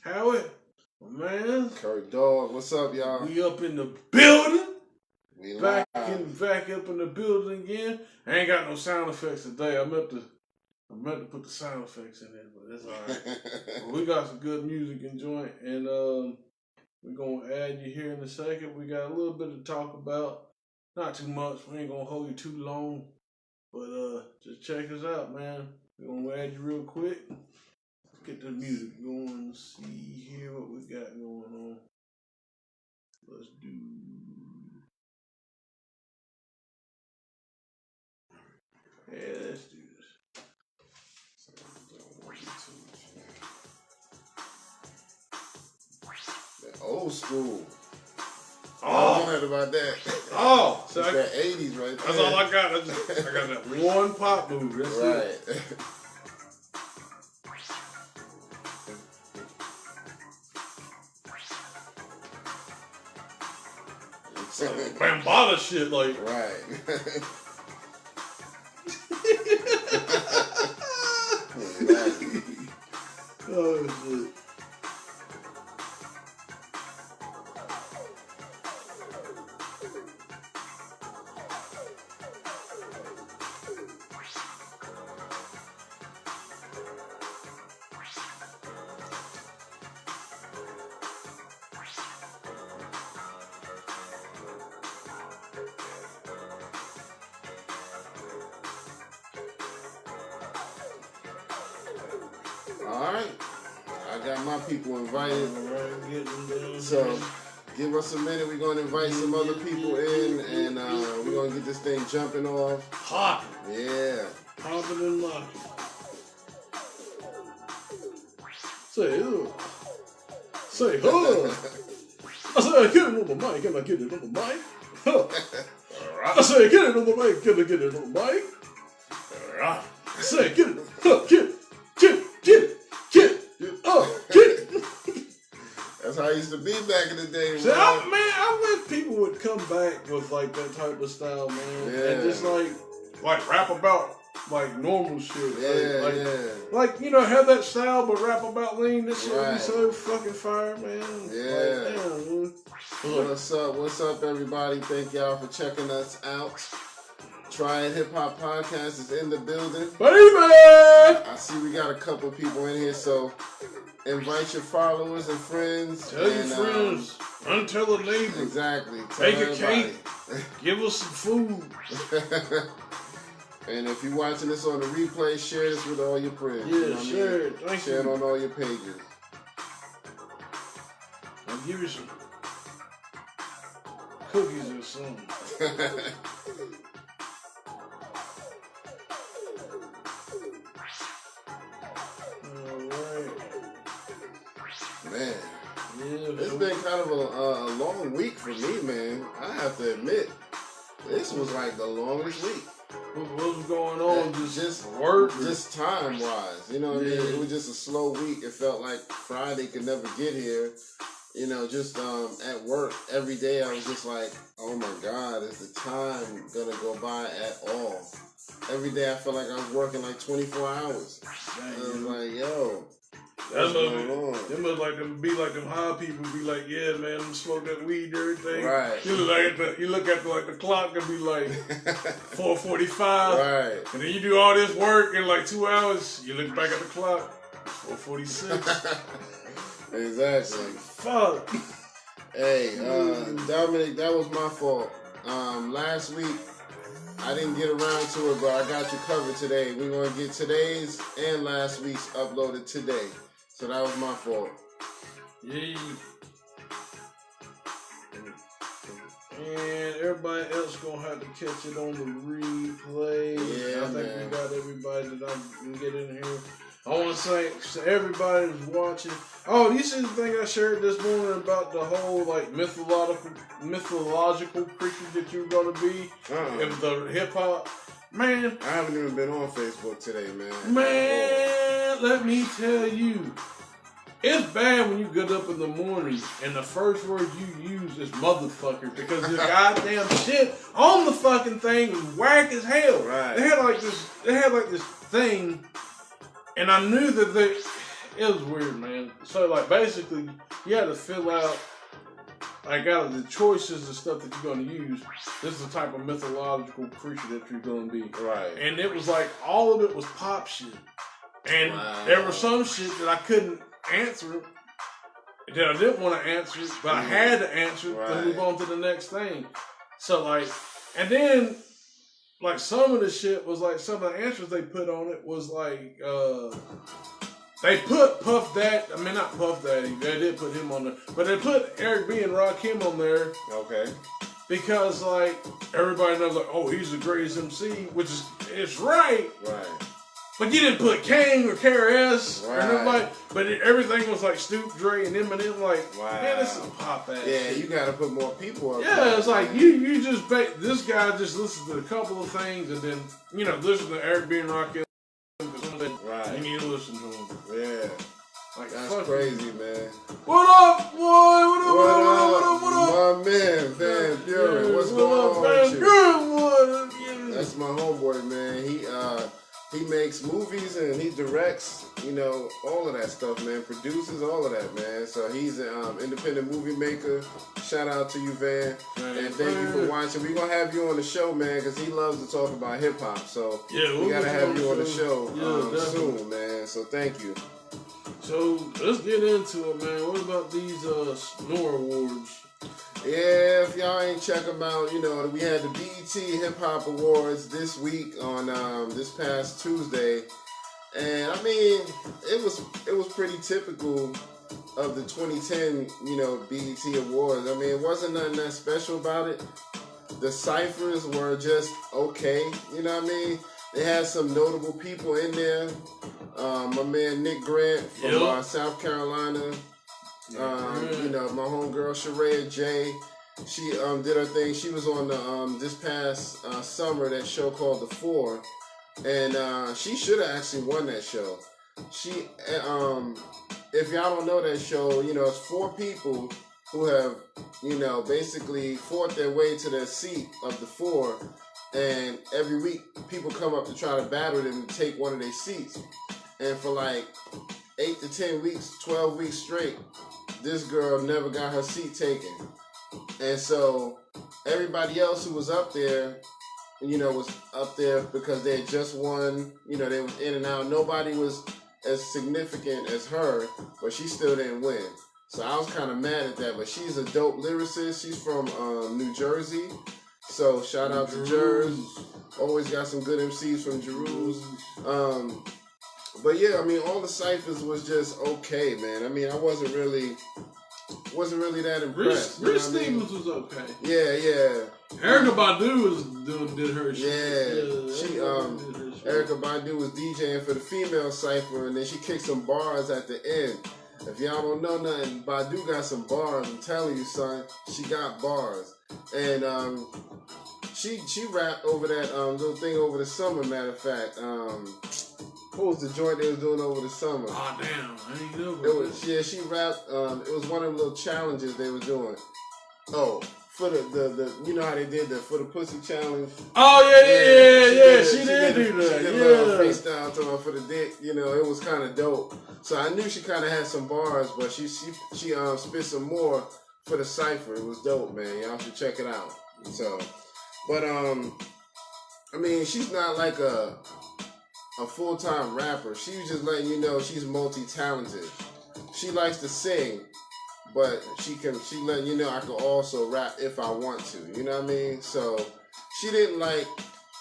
Howard, man. Kurt Dog, what's up, y'all? We up in the building. We back live. back up in the building again. I ain't got no sound effects today. I meant to put the sound effects in there, but that's alright. We got some good music enjoying, and we're gonna add you here in a second. We got a little bit to talk about. Not too much. We ain't gonna hold you too long. But just check us out, man. We're gonna add you real quick. Let's get the music going. See here what we got going on. Let's do. Yeah, let's do this. The old school. Oh, I don't know about that. Oh, so that 80s right there. That's all I got. I got that one pop move. That's right. it. Bambada shit, like. Right. Exactly. Oh, shit. Alright. I got my people invited. So give us a minute. We're going to invite some other people in, and we're going to get this thing jumping off. Hot. Yeah. Popping and locking. Say, Say, I said, get it on the mic. Can I get it on the mic? I said, get it on the mic. Can I get it on the mic? I said, get it. Get it. That's how I used to be back in the day. See, I wish people would come back with like that type of style, man. Yeah. And just like rap about like normal shit. Yeah, like you know, have that style but rap about lean. This shit would be so fucking fire, man. Yeah. Like, damn, man. What's up, everybody? Thank y'all for checking us out. Triad Hip Hop Podcast is in the building. Baby! I see we got a couple people in here, so invite your followers and friends. Tell your friends. Untell a neighbor. Exactly. Bake a cake. Give us some food. And if you're watching this on the replay, share this with all your friends. Yeah, you know share it. Thank share you. it on all your pages. I'll give you some cookies or something. Man, yeah, it's been kind of a long week for me, man. I have to admit, this was like the longest week. What was going on? Just work? Just time-wise. You know what I mean? It was just a slow week. It felt like Friday could never get here. You know, just at work, every day I was just like, oh my God, is the time gonna go by at all? Every day I felt like I was working like 24 hours. Dang, I was like, yo. That must like them be like them high people be like, yeah, man, I'm smoke that weed and everything. Right. You look at the clock and be like 4:45. Right. And then you do all this work in like 2 hours. You look back at the clock, 4:46. Exactly. Like, fuck. Hey, Dominic, that was my fault. Last week I didn't get around to it, but I got you covered today. We're gonna get today's and last week's uploaded today. So that was my fault. Yeah. And everybody else gonna have to catch it on the replay. Yeah, I think man. we got everybody that I can get in here. I want to say to everybody who's watching. Oh, you see the thing I shared this morning about the whole like mythological creature that you're gonna be in the hip hop. Man, I haven't even been on Facebook today, man. Man, let me tell you. It's bad when you get up in the morning and the first word you use is motherfucker because the goddamn shit on the fucking thing is whack as hell. Right. They had like this thing, and I knew that it was weird, man. So like basically, you had to fill out like out of the choices and stuff that you're gonna use. This is the type of mythological creature that you're gonna be. Right. And it was like all of it was pop shit, and there was some shit that I couldn't answer. That I didn't want to answer, but I had to answer to move on to the next thing. So like, and then like some of the shit was like some of the answers they put on it was like they put Puff Daddy. I mean not Puff Daddy. They did put him on there, but they put Eric B and Rakim on there. Okay. Because like everybody knows like he's the greatest MC, which is it's right. Right. But you didn't put Kang or KRS or nobody. But everything was like Snoop, Dre, and Eminem. Like, man, this is pop ass. Yeah, you got to put more people up. Yeah, it's like you just this guy just listens to a couple of things and then listen to Eric B and Rakim. Right. You need to listen to him. Yeah. Like that's crazy, man. What up, boy? What up? My man, Van Buren. What's going on with you? That's my homeboy, man. He makes movies and he directs, all of that stuff, man. Produces all of that, man. So he's an independent movie maker. Shout out to you, Van. And thank you for watching. We're going to have you on the show, man, because he loves to talk about hip-hop. So we got to have you on the show soon, man. So thank you. So let's get into it, man. What about these Snore Awards? Yeah, if y'all ain't check them out, we had the BET Hip Hop Awards this week on this past Tuesday, and I mean it was pretty typical of the 2010 BET Awards. I mean it wasn't nothing that special about it. The ciphers were just okay, you know what I mean. They had some notable people in there. My man Nick Grant from South Carolina. My homegirl Sheree J. She did her thing. She was on the this past summer that show called The Four, and she should have actually won that show. She if y'all don't know that show, it's 4 people who have basically fought their way to their seat of The Four, and every week people come up to try to battle them to take one of their seats, and for like 8 to 10 weeks, 12 weeks straight, this girl never got her seat taken. And so everybody else who was up there, was up there because they had just won, they was in and out. Nobody was as significant as her, but she still didn't win. So I was kind of mad at that, but she's a dope lyricist. She's from New Jersey. So shout out to Jers. Always got some good MCs from Jerusalem. But yeah, I mean, all the ciphers was just okay, man. I mean, I wasn't really that impressed. Rich Stevens was okay. Yeah. Erykah Badu did her shit. Yeah, she Erykah Badu was DJing for the female cipher, and then she kicked some bars at the end. If y'all don't know nothing, Badu got some bars. I'm telling you, son, she got bars, and she rapped over that little thing over the summer. Matter of fact, what was the joint they was doing over the summer? Oh damn, I didn't know about it was, that. Yeah, she rapped. It was one of them little challenges they was doing. Oh, for the how they did the for the pussy challenge. Oh yeah. She did do that. She did a little freestyle to her for the dick. It was kind of dope. So I knew she kind of had some bars, but she spit some more for the cipher. It was dope, man. Y'all should check it out. So, but I mean, she's not like a full-time rapper. She was just letting you know she's multi-talented. She likes to sing, but she letting you know I can also rap if I want to. You know what I mean? So she didn't like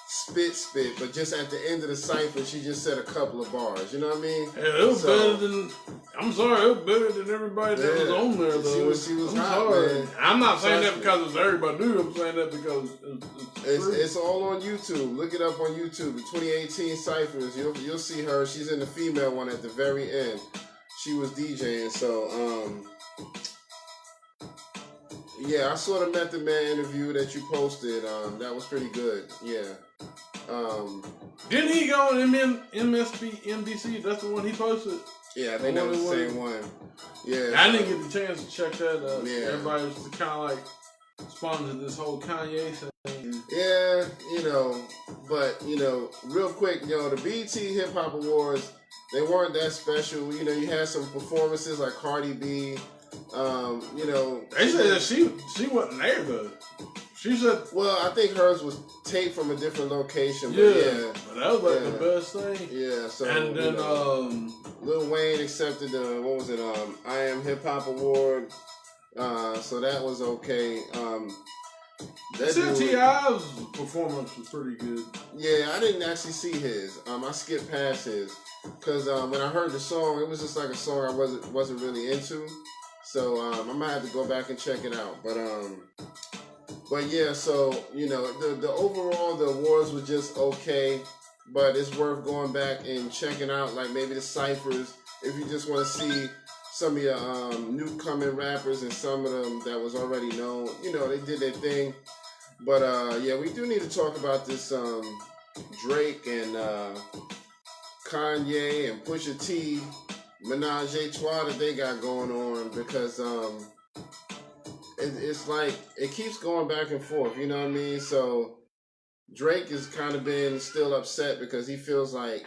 spit, but just at the end of the cipher, she just said a couple of bars. You know what I mean? Yeah, it was better than. I'm sorry, it was better than everybody that was on there though. She was hot, man. I'm not saying that because it's everybody do. I'm saying that because it's all on YouTube. Look it up on YouTube. The 2018 ciphers. You'll see her. She's in the female one at the very end. She was DJing. So yeah, I saw the Method Man interview that you posted. That was pretty good. Yeah. Didn't he go on MSNBC? That's the one he posted. Yeah, I think that was the same one. Yeah, I didn't get the chance to check that out. Yeah. Everybody was kind of like sponsored this whole Kanye thing. Yeah, but real quick, the BET Hip Hop Awards, They weren't that special. You know, you had some performances like Cardi B. You know, they said that she wasn't there though. She said, well, I think hers was taped from a different location. But but that was like the best thing. Yeah. So and then Lil Wayne accepted the I Am Hip Hop Award. So that was okay. T.I.'s performance was pretty good. Yeah, I didn't actually see his. I skipped past his because when I heard the song, it was just like a song I wasn't really into. So I might have to go back and check it out. But yeah, so you know, the overall the awards were just okay, but it's worth going back and checking out like maybe the ciphers if you just want to see some of your newcomer rappers and some of them that was already known. You know, they did their thing. But yeah, we do need to talk about this Drake and Kanye and Pusha T menage a trois that they got going on because it's like it keeps going back and forth. You know what I mean? So Drake has kind of been still upset because he feels like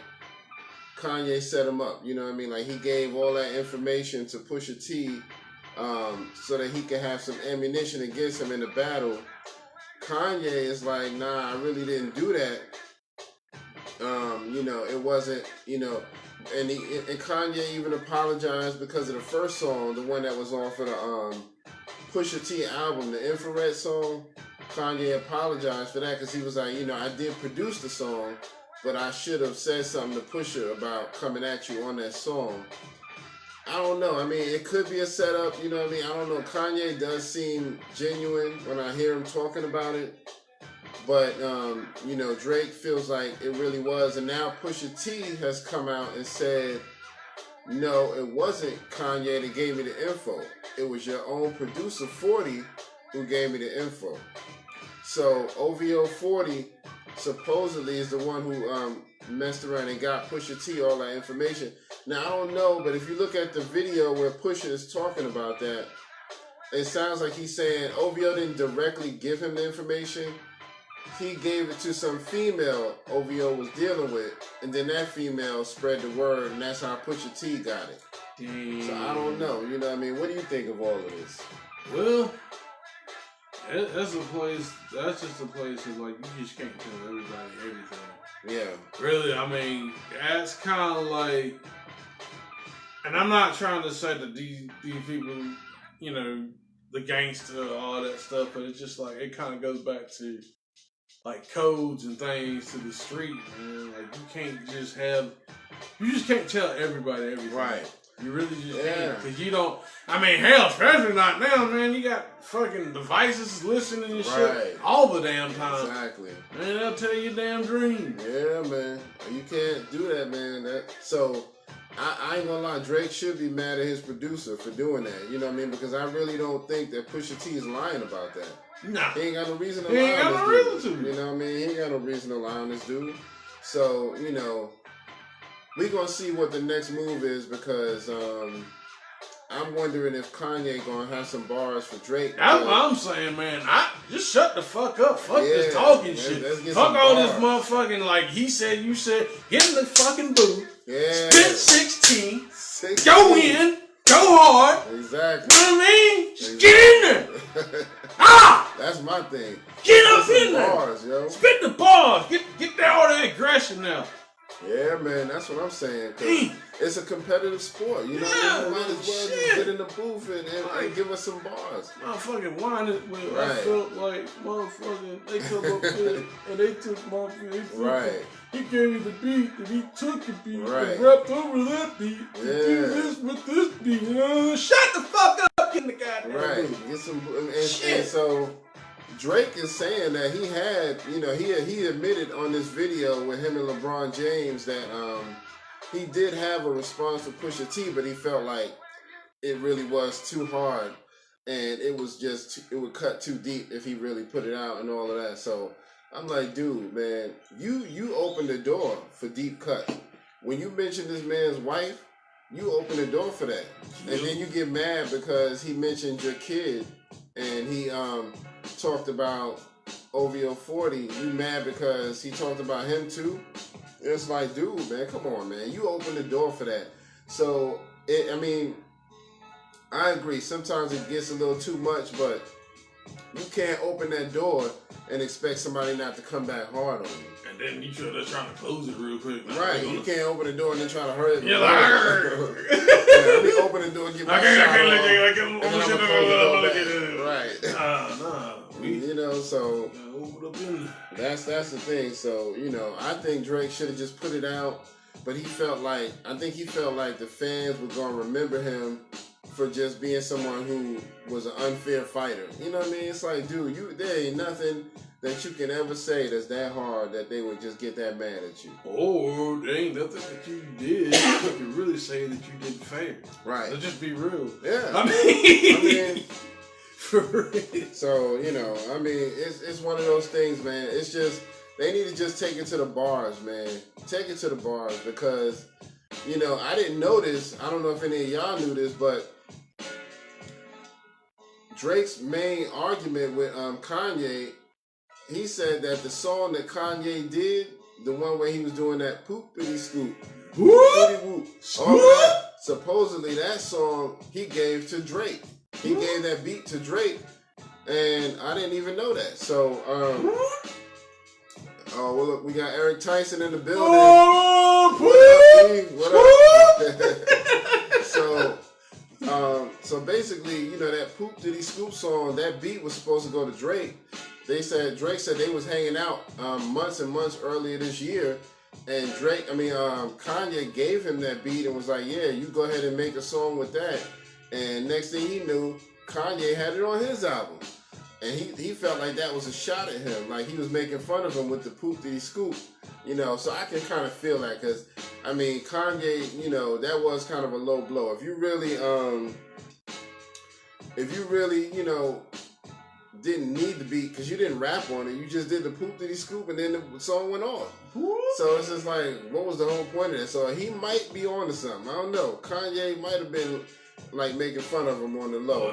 Kanye set him up. You know what I mean? Like he gave all that information to Pusha T so that he could have some ammunition against him in the battle. Kanye is like, nah, I really didn't do that. You know, it wasn't, you know, and Kanye even apologized because of the first song, the one that was off of the Pusha T album, the Infrared song. Kanye apologized for that because he was like, you know, I did produce the song, but I should have said something to Pusha about coming at you on that song. I don't know. I mean, it could be a setup. You know what I mean? I don't know. Kanye does seem genuine when I hear him talking about it. But, you know, Drake feels like it really was. And now Pusha T has come out and said, no, it wasn't Kanye that gave me the info. It was your own producer, 40, who gave me the info. So OVO 40 supposedly is the one who messed around and got Pusha T all that information. Now, I don't know, but if you look at the video where Pusha is talking about that, it sounds like he's saying OVO didn't directly give him the information. He gave it to some female OVO was dealing with, and then that female spread the word, and that's how Pusha T got it. So I don't know. You know what I mean? What do you think of all of this? Well, that's a place. That's just a place where like you just can't tell everybody everything. Yeah. Really, I mean, that's kind of like, and I'm not trying to say that these people, you know, the gangster, all that stuff, but it's just like it kind of goes back to like codes and things to the street, man. Like you just can't tell everybody everything. Right. You really just can't, because you don't. I mean, hell, especially not now, man. You got fucking devices listening and shit all the damn time. Exactly. Man, they'll tell you damn dream. Yeah, man. You can't do that, man. So I ain't gonna lie. Drake should be mad at his producer for doing that. You know what I mean? Because I really don't think that Pusha T is lying about that. Nah. He ain't got no reason to lie. He ain't got no reason to. You know what I mean? He ain't got no reason to lie on this dude. So, you know, we gonna see what the next move is because I'm wondering if Kanye gonna have some bars for Drake. That's what I'm saying, man. Just shut the fuck up. Fuck this talking shit. Fuck all this motherfucking like he said, you said. Get in the fucking booth. Yeah. Spit 16. Go in. Go hard. Exactly. You know what I mean? Just get in there. That's my thing. Get up in there. Bars, yo. Spit the bars. Get all that aggression now. Yeah, man, that's what I'm saying. It's a competitive sport. You know what I mean? You might as well just get in the booth and give us some bars. Motherfucking wine it with. I felt like motherfucking, they come up there and they took motherfucking. He gave me the beat and he took the beat and rapped over that beat. And do this with this beat. Shut the fuck up, get in the goddamn booth. Get some, and so Drake is saying that he had, you know, he admitted on this video with him and LeBron James that he did have a response to Pusha T, but he felt like it really was too hard and it would cut too deep if he really put it out and all of that. So I'm like, dude, man, you opened the door for deep cuts. When you mention this man's wife, you open the door for that. And then you get mad because he mentioned your kid and he talked about OVO 40. You mad because he talked about him too? It's like, dude, man, come on, man. You open the door for that. So, I agree. Sometimes it gets a little too much, but you can't open that door and expect somebody not to come back hard on you. And then you sure they're trying to close it real quick. Right. You can't open the door and then try to hurry it. You're like, let me open the door and get my shot on. Right. So that's the thing. So, I think Drake should have just put it out, but he felt like the fans were going to remember him for just being someone who was an unfair fighter. You know what I mean? It's like, dude, there ain't nothing that you can ever say that's that hard that they would just get that mad at you. Or there ain't nothing that you did that you can really say that you did fair. Right. Let's just be real. Yeah. I mean for real. So, it's one of those things, man. It's just, they need to just take it to the bars, man. Take it to the bars because, I didn't know this. I don't know if any of y'all knew this, but Drake's main argument with Kanye, he said that the song that Kanye did, the one where he was doing that poopity scoop, whoop, all that, supposedly that song he gave to Drake. He gave that beat to Drake, and I didn't even know that. So, look, we got Eric Tyson in the building. What up, So basically, that Poop Diddy Scoop song, that beat was supposed to go to Drake. Drake said they was hanging out months and months earlier this year, and Kanye gave him that beat and was like, yeah, you go ahead and make a song with that. And next thing he knew, Kanye had it on his album. And he felt like that was a shot at him. Like he was making fun of him with the Poop Diddy Scoop. So I can kind of feel that because, Kanye, that was kind of a low blow. If you really, didn't need the beat because you didn't rap on it, you just did the Poop Diddy Scoop and then the song went on. So it's just like, what was the whole point of that? So he might be on to something. I don't know. Kanye might have been like making fun of him on the low.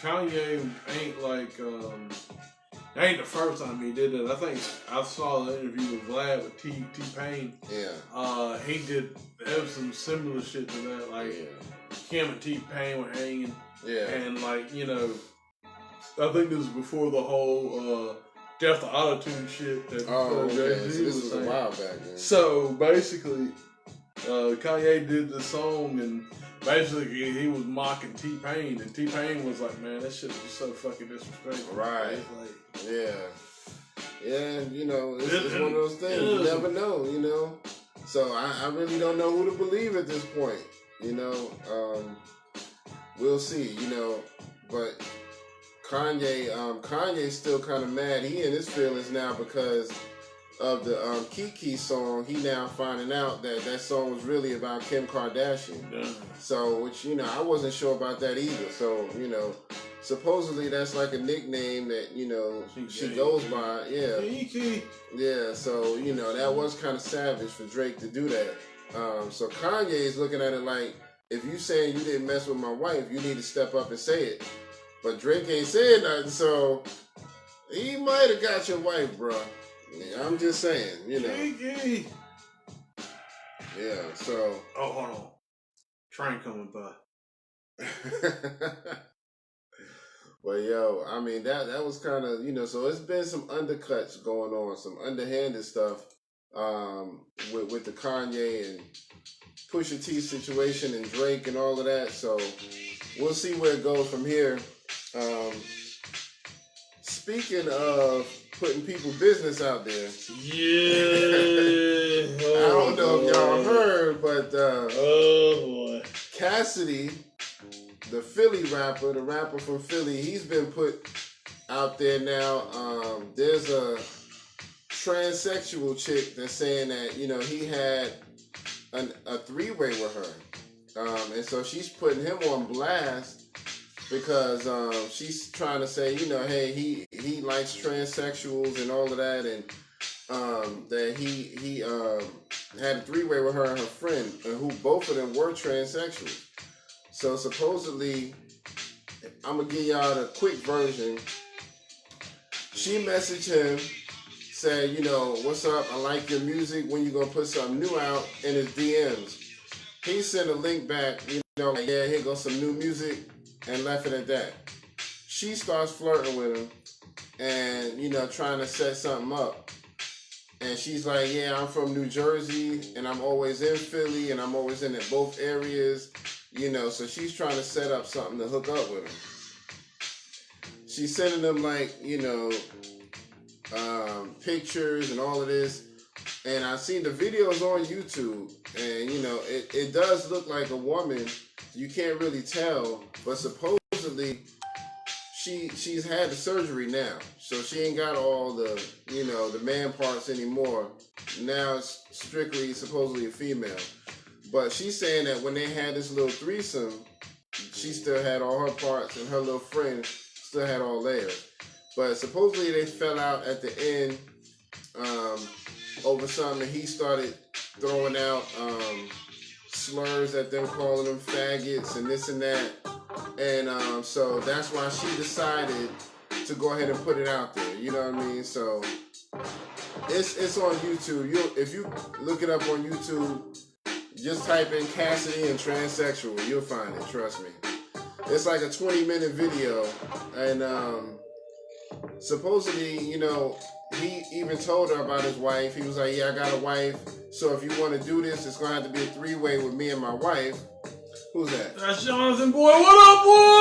Kanye ain't like that ain't the first time he did that. I think I saw the interview with Vlad with T-Pain. Yeah. He did have some similar shit to that. Like him and T-Pain were hanging. Yeah. And I think this was before the whole Death to Auto-Tune shit that Jay-Z so this was a while back, man. So basically, Kanye did the song and basically he was mocking T-Pain and T-Pain was like, man, that shit was so fucking disrespectful. Right. Yeah, it's one of those things. You never know, So I really don't know who to believe at this point. We'll see, but Kanye's still kind of mad. He in his feelings now because of the Kiki song. He now finding out that song was really about Kim Kardashian. Yeah. So, which, I wasn't sure about that either. So, supposedly that's like a nickname that, she goes by. Yeah. Kiki. Yeah, so, that was kind of savage for Drake to do that. So Kanye is looking at it like, if you saying you didn't mess with my wife, you need to step up and say it. But Drake ain't saying nothing, so he might have got your wife, bro. Yeah, I'm just saying, Kiki. Yeah, so. Oh, hold on. Train coming by. Well, that was kind of, so it's been some undercuts going on, some underhanded stuff with the Kanye and Pusha T situation and Drake and all of that. So we'll see where it goes from here. Speaking of putting people's business out there. Yeah. I don't know if y'all heard, but oh boy. Cassidy, the Philly rapper, the rapper from Philly, he's been put out there now. There's a transsexual chick that's saying that, he had a three-way with her. And so she's putting him on blast because she's trying to say, hey, he likes transsexuals and all of that, and that he had a three-way with her and her friend, who both of them were transsexuals. So supposedly, I'm going to give y'all the quick version. She messaged him said, you know, what's up? I like your music. When you gonna put something new out? In his DMs, he sent a link back. You know, like, yeah, here goes some new music, and left it at that. She starts flirting with him, and you know, trying to set something up. And she's like, yeah, I'm from New Jersey, and I'm always in Philly, and I'm always in both areas. You know, so she's trying to set up something to hook up with him. She's sending him, like, you know, pictures and all of this. And I've seen the videos on YouTube, and, you know, it does look like a woman. You can't really tell, but supposedly she's had the surgery now. So she ain't got all the, you know, the man parts anymore. Now it's strictly, supposedly, a female. But she's saying that when they had this little threesome, she still had all her parts, and her little friend still had all theirs. But supposedly they fell out at the end over something. He started throwing out slurs at them, calling them faggots and this and that. And so that's why she decided to go ahead and put it out there. You know what I mean? So it's on YouTube. If you look it up on YouTube, just type in Cassidy and transsexual, you'll find it, trust me. It's like a 20-minute video, and supposedly, you know, he even told her about his wife. He was like, yeah, I got a wife, so if you want to do this, it's going to have to be a 3-way with me and my wife. Who's that? That's Jonathan, boy. What up, boy?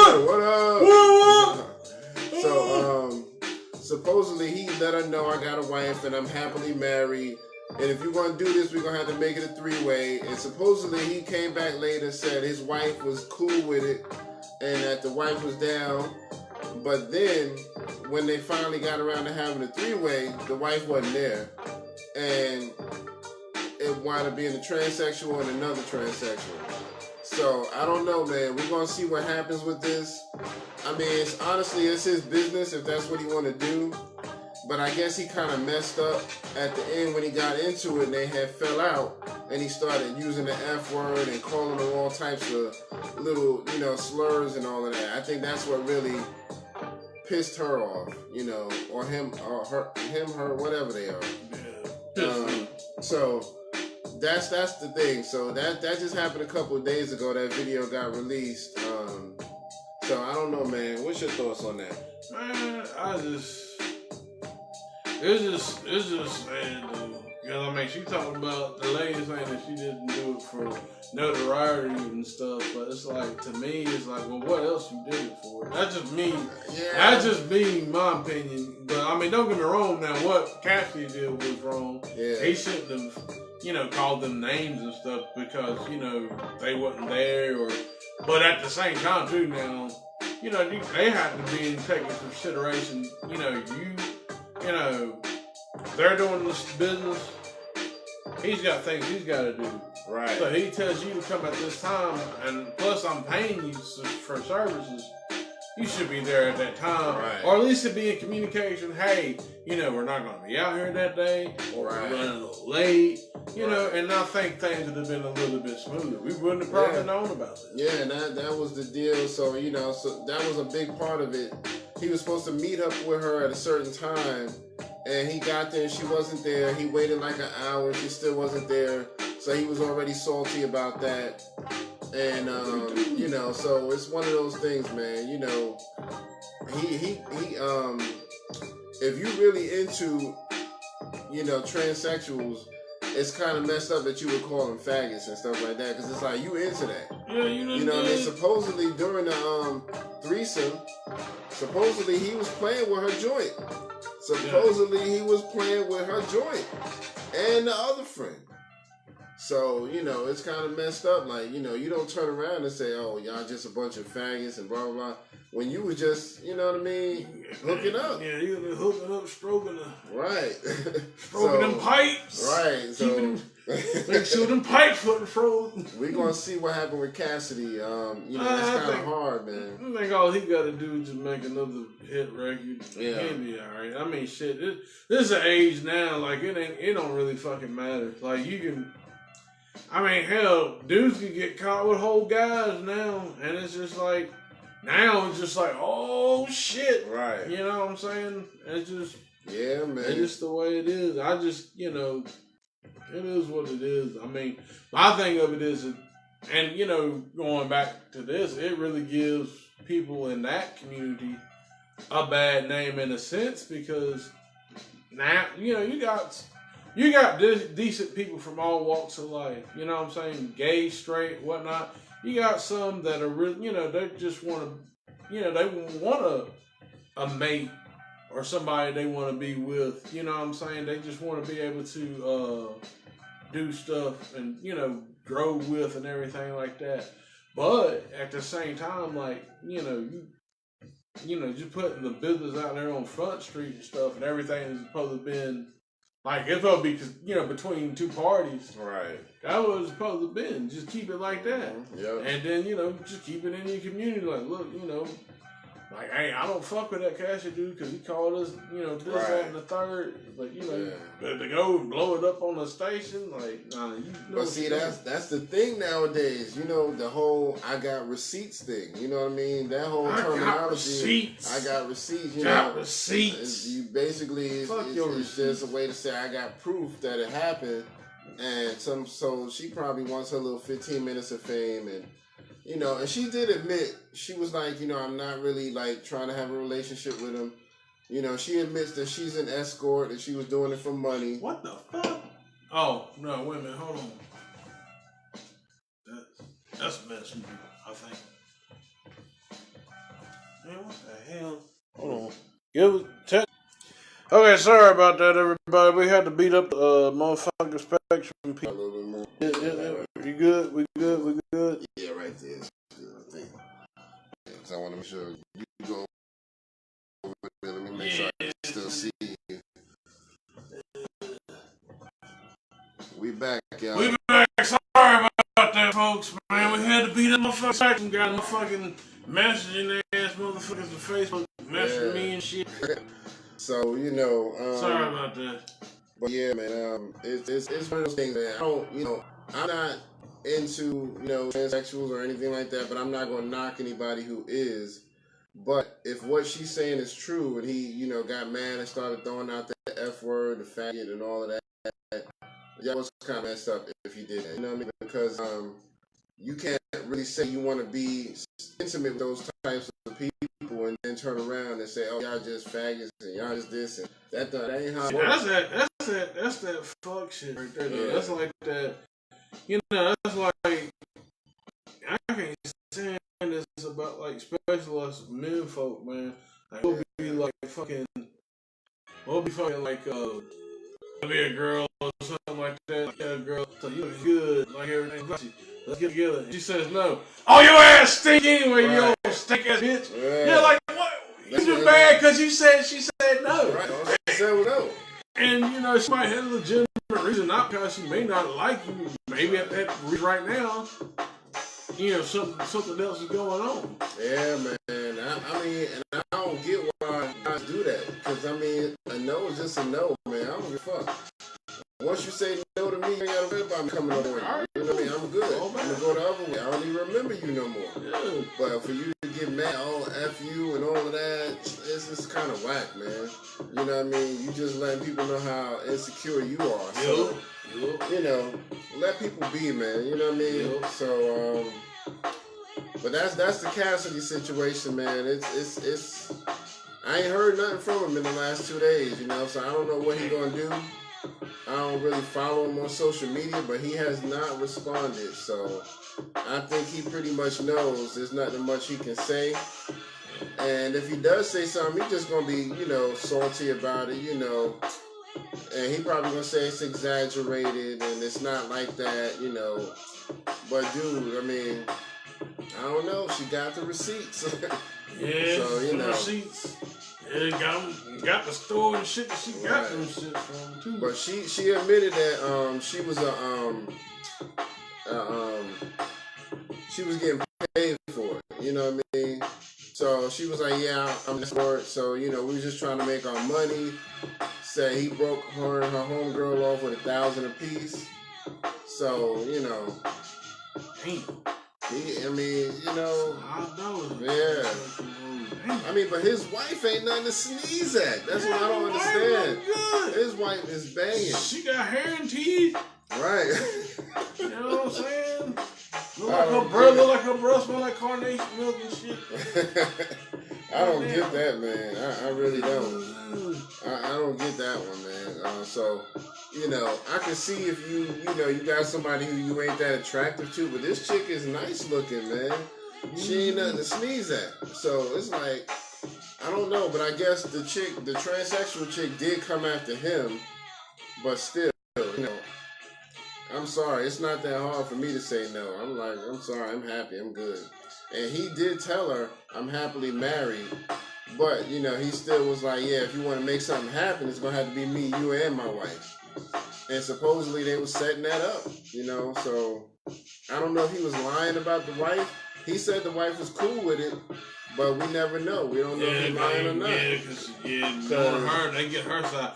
Jonathan, what up? What up? So, supposedly he let her know I got a wife and I'm happily married. And if you're going to do this, we're going to have to make it a 3-way. And supposedly he came back later and said his wife was cool with it and that the wife was down. But then when they finally got around to having a 3-way, the wife wasn't there. And it wound up being a transsexual and another transsexual. So I don't know, man. We're going to see what happens with this. I mean, honestly, it's his business if that's what he want to do. But I guess he kind of messed up at the end when he got into it and they had fell out and he started using the F word and calling them all types of little, you know, slurs and all of that. I think that's what really pissed her off, you know, or him, or her, whatever they are. Yeah. So that's the thing. So that just happened a couple of days ago. That video got released. So I don't know, man. What's your thoughts on that? Man, it's just sad, though. You know what I mean? She talking about the lady saying that she didn't do it for notoriety and stuff, but it's like, to me, it's like, well, what else you did it for? That's just me. Yeah. That's just me, my opinion. But, I mean, don't get me wrong now. What Cassidy did was wrong. Yeah. He shouldn't have, you know, called them names and stuff because, you know, they wasn't there. But at the same time, too, now, you know, they have to be taken into consideration, you know, they're doing this business. He's got things he's got to do. Right. So he tells you to come at this time, and plus I'm paying you for services. You should be there at that time. Right. Or at least to be in communication. Hey, you know, we're not going to be out here that day, or we're running a little late. You know, and I think things would have been a little bit smoother. We wouldn't have probably known about this. Yeah, and that was the deal. So, you know, so that was a big part of it. He was supposed to meet up with her at a certain time, and he got there and she wasn't there. He waited like an hour, she still wasn't there. So he was already salty about that. And, you know, so it's one of those things, man. You know, he if you really into, you know, transsexuals, it's kind of messed up that you would call them faggots and stuff like that, because it's like, you into that. Yeah, you know what I mean? Supposedly during the threesome, supposedly he was playing with her joint. Supposedly he was playing with her joint and the other friend. So, you know, it's kind of messed up. Like, you know, you don't turn around and say, oh, y'all just a bunch of faggots and blah, blah, blah. When you were just, you know what I mean, hooking up. Yeah, you were hooking up, stroking them. Right. Stroking them pipes. Right. So make sure them pipes wasn't frozen. We're going to see what happened with Cassidy. You know, it's kind of hard, man. I think all he got to do is just make another hit record. Yeah. He'll be all right. I mean, shit, this is an age now, like, it don't really fucking matter. Like, you can... I mean, hell, dudes can get caught with whole guys now, and it's just like, now it's just like, oh shit. Right. You know what I'm saying? It's just, Yeah, man. It's just the way it is. I just, it is what it is. I mean, my thing of it is, and going back to this, it really gives people in that community a bad name in a sense because now, you got decent people from all walks of life. You know what I'm saying? Gay, straight, whatnot. You got some that are really, they just want to, they want a mate or somebody they want to be with. You know what I'm saying? They just want to be able to do stuff and, grow with and everything like that. But at the same time, like, just putting the business out there on Front Street and stuff and everything is supposed to be like, it's supposed to be, between two parties. Right. That was supposed to be. Just keep it like that. Yep. And then, just keep it in your community. Like, look, like, hey, I don't fuck with that Cassidy dude because he called us, this, that, and the third. But, to go and blow it up on the station, like, nah, But see, that's the thing nowadays. The whole I got receipts thing. You know what I mean? That whole terminology. I got receipts. Got receipts. You basically, it's just a way to say I got proof that it happened. And so she probably wants her little 15 minutes of fame and. And she did admit, she was like, I'm not really like trying to have a relationship with him. She admits that she's an escort and she was doing it for money. What the fuck? Oh, no, wait a minute, hold on. That's messed up, I think. Man, what the hell? Hold on. Okay, sorry about that, everybody. We had to beat up the motherfucking Spectrum people. A little bit more. Yeah. You good? We good? Yeah, right there. It's good, I think. Because I want to make sure you go over there. Let me make sure I can still see you. We back, y'all. We back. Sorry about that, folks, man. We had to beat up motherfucking Spectrum guy. Motherfucking messaging ass motherfuckers on Facebook. Messaging me and shit. So, sorry about that. But yeah, man, it's one of those things that I'm not into, transsexuals or anything like that, but I'm not going to knock anybody who is. But if what she's saying is true and he, got mad and started throwing out the F word, the faggot and all of that, that was kind of messed up if he did that. You know what I mean? Because you can't really say you want to be intimate with those types of people and then turn around and say, oh, y'all just faggots and y'all just this and that ain't how it works. That's that fuck shit right there. Yeah. That's like that. That's like I can't stand this about like especially us men folk, man. Like we'll be like fucking like be a girl or something like that. Like, yeah, girl, so you look good, like everything. Let's get together. And she says no. Oh, your ass stink anyway, you old stink ass bitch. Yeah. You're like, what? You just mad because she said no. Right. She said no. And she might have a legitimate reason, not because she may not like you. Maybe at that reason right now, something else is going on. Yeah, man. I mean, and I don't get why guys do that. Because, I mean, a no is just a no, man. I don't give a fuck. Once you say no to me, you ain't got to worry about me coming over here. You know what I mean? I'm good. I'm going to go the other way. I don't even remember you no more. Yeah. But for you to get mad, F you and all of that, it's just kind of whack, man. You know what I mean? You just letting people know how insecure you are. So, let people be, man. You know what I mean? Yep. So, but that's the Cassidy situation, man. It's I ain't heard nothing from him in the last 2 days, so I don't know what he gonna do. I don't really follow him on social media, but he has not responded. So I think he pretty much knows there's nothing much he can say. And if he does say something, he's just gonna be, salty about it, And he probably gonna say it's exaggerated and it's not like that, But dude, I mean, I don't know. She got the receipts. Yeah, so, the receipts. Yeah, got the store and shit that she got them shit from too. But she admitted that she was she was getting paid for it. You know what I mean? So she was like, yeah, I'm for it. So we was just trying to make our money. Said he broke her and her homegirl off with $1,000 apiece. So Damn. I mean, you know. I know. Yeah. I mean, but his wife ain't nothing to sneeze at. That's what I don't understand. His wife is banging. She got hair and teeth. Right. You know what I'm saying? Look like her breath smell like carnation milk and shit. I don't get that, man. I really don't. I don't get that one, man. So, you know, I can see if you got somebody who you ain't that attractive to, but this chick is nice looking, man. She ain't nothing to sneeze at. So it's like, I don't know, but I guess the transsexual chick did come after him, but still, you know, I'm sorry. It's not that hard for me to say no. I'm like, I'm sorry. I'm happy. I'm good. And he did tell her, I'm happily married. But, you know, he still was like, yeah, if you want to make something happen, it's going to have to be me, you, and my wife. And supposedly they were setting that up, you know. So I don't know if he was lying about the wife. He said the wife was cool with it. But we never know. We don't know if he's lying or not. Yeah, because knowing her, they get her side.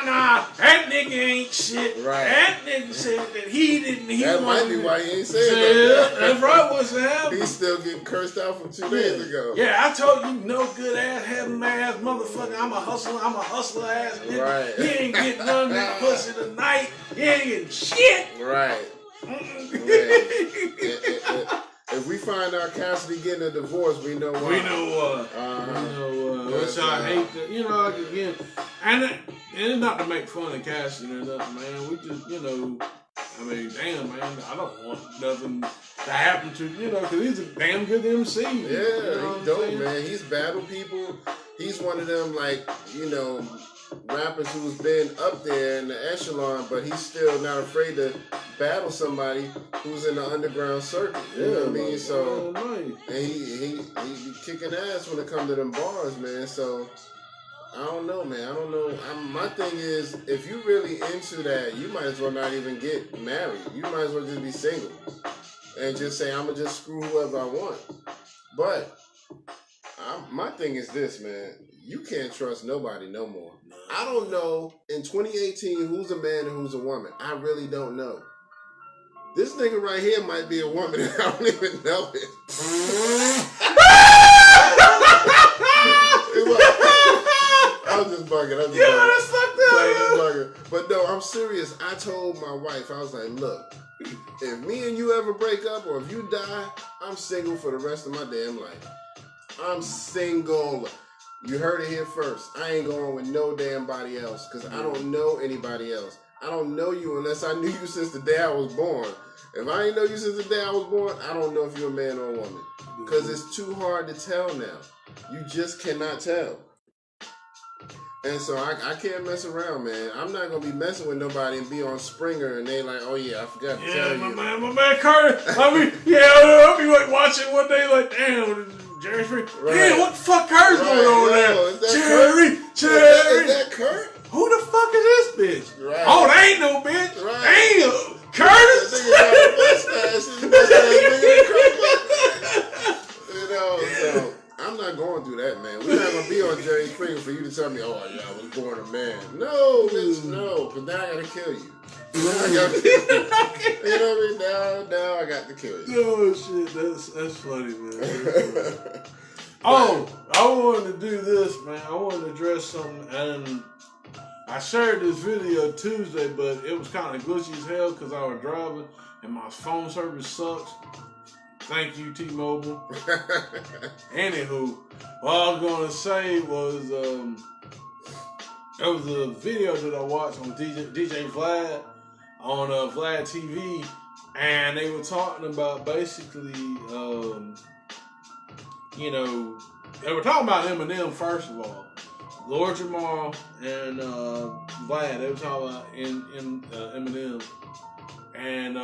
Nah, that nigga ain't shit. Right. That nigga said that he didn't. That might be why he ain't saying that. That's right, what's happening. He's still getting cursed out from 2 days ago. Yeah, I told you, no good ass, having ass motherfucker. I'm a hustler ass nigga. Right. He ain't getting none of this pussy tonight. He ain't getting shit. Right. If we find out Cassidy getting a divorce, we know why. We know what. Which I hate that, you know, again. And it's not to make fun of Cassidy or nothing, man. We just, you know, I mean, damn, man, I don't want nothing to happen to, you know, because he's a damn good MC. Yeah, you know he's dope, man. He's battle people. He's one of them, like, you know, rappers who's been up there in the echelon, but he's still not afraid to battle somebody who's in the underground circuit. You know what I mean? So, and he be kicking ass when it comes to them bars, man. So, I don't know, man. I don't know. My thing is, if you really into that, you might as well not even get married. You might as well just be single and just say, I'm gonna just screw whoever I want. But my thing is this, man. You can't trust nobody no more. I don't know in 2018 who's a man and who's a woman. I really don't know. This nigga right here might be a woman and I don't even know it. I was just bugging. That's fucked up. But no, I'm serious. I told my wife, I was like, look, if me and you ever break up or if you die, I'm single for the rest of my damn life. I'm single. You heard it here first. I ain't going with no damn body else because I don't know anybody else. I don't know you unless I knew you since the day I was born. If I ain't know you since the day I was born, I don't know if you're a man or a woman. Because it's too hard to tell now. You just cannot tell. And so I can't mess around, man. I'm not going to be messing with nobody and be on Springer and they like, oh yeah, I forgot to tell you. My man Carter. I'll be watching one day like, damn, Jerry Springer. Right. Damn, what the fuck Kurt's going on there? Jerry. Is that Kurt? Who the fuck is this bitch? Right. Oh, that ain't no bitch. Right. Damn, Curtis. You know, so I'm not going through that, man. We're not gonna be on Jerry Springer for you to tell me, oh yeah, I was born a man. No, bitch, no, because now I gotta kill you. You know what I mean? Now I got to kill you. Oh shit, that's funny, man. That's funny. Oh, I wanted to do this, man. I wanted to address something, and I shared this video Tuesday, but it was kind of glitchy as hell because I was driving and my phone service sucks. Thank you, T-Mobile. Anywho, what I was going to say was there was a video that I watched on DJ Vlad on Vlad TV, and they were talking about basically, you know, they were talking about Eminem first of all. Lord Jamar and Vlad, they were talking about Eminem. And,